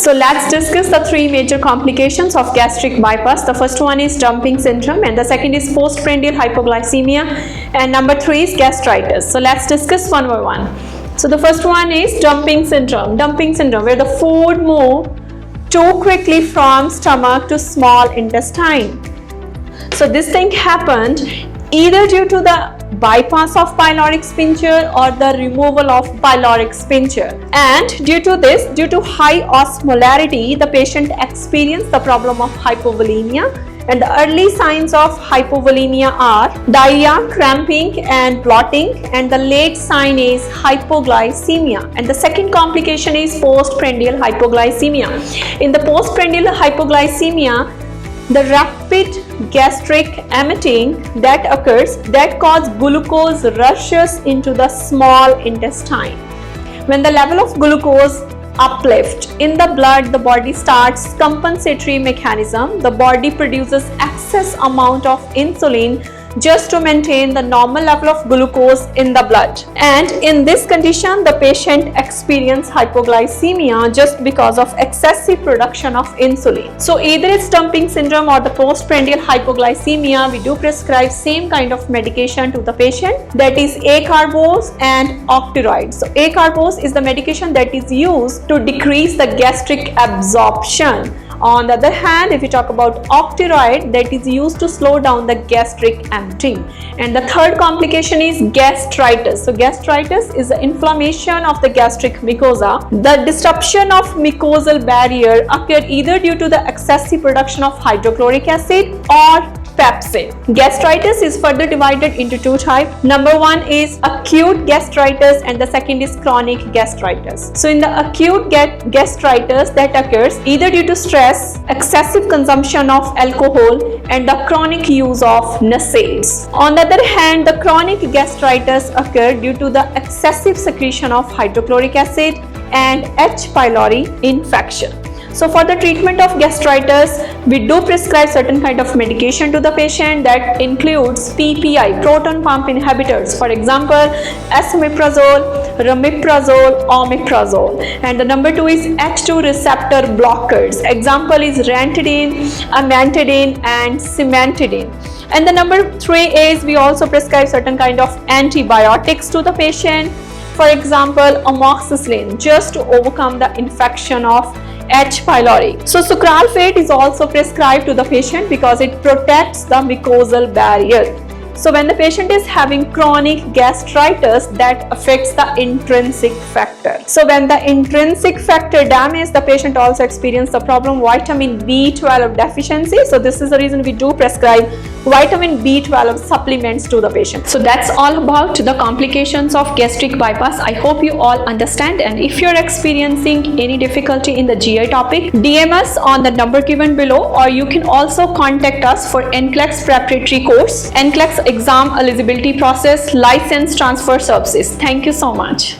So let's discuss the three major complications of gastric bypass. The first one is dumping syndrome, and the second is postprandial hypoglycemia, and number 3 is gastritis. So let's discuss one by one. So the first one is dumping syndrome. Dumping syndrome, where the food moves too quickly from stomach to small intestine. So this thing happened either due to the bypass of pyloric sphincter or the removal of pyloric sphincter, and due to high osmolarity, the patient experienced the problem of hypovolemia, and the early signs of hypovolemia are diarrhea, cramping and bloating, and the late sign is hypoglycemia, and the second complication is postprandial hypoglycemia. In the postprandial hypoglycemia, the rapid gastric emptying that occurs that causes glucose rushes into the small intestine. When the level of glucose uplift in the blood, the body starts compensatory mechanism. The body produces excess amount of insulin just to maintain the normal level of glucose in the blood, and in this condition the patient experiences hypoglycemia just because of excessive production of insulin. So either it's dumping syndrome or the postprandial hypoglycemia, we do prescribe same kind of medication to the patient, that is Acarbose and Octreotide. So Acarbose is the medication that is used to decrease the gastric absorption. On the other hand, if you talk about Octreotide, that is used to slow down the gastric emptying. And the third complication is gastritis. So gastritis is the inflammation of the gastric mucosa. The disruption of mucosal barrier occurs either due to the excessive production of hydrochloric acid or pepsin. Gastritis is further divided into two types. Number one is acute gastritis and the second is chronic gastritis. So in the acute gastritis, that occurs either due to stress, excessive consumption of alcohol, and the chronic use of NSAIDs. On the other hand, the chronic gastritis occurs due to the excessive secretion of hydrochloric acid and H. pylori infection. So for the treatment of gastritis, we do prescribe certain kind of medication to the patient that includes PPI, proton pump inhibitors, for example, esomeprazole, ramiprazole, omeprazole. And the number 2 is H2 receptor blockers. Example is ranitidine, amantadine and cimetidine. And the number 3 is we also prescribe certain kind of antibiotics to the patient. For example, amoxicillin, just to overcome the infection of H. pylori. So Sucralfate is also prescribed to the patient because it protects the mucosal barrier. So when the patient is having chronic gastritis, that affects the intrinsic factor. So when the intrinsic factor damages, the patient also experiences the problem vitamin B12 deficiency. So this is the reason we do prescribe vitamin B12 supplements to the patient. So that's all about the complications of gastric bypass. I hope you all understand, and if you're experiencing any difficulty in the GI topic, DM us on the number given below, or you can also contact us for NCLEX preparatory course, NCLEX exam eligibility process, license transfer services. Thank you so much.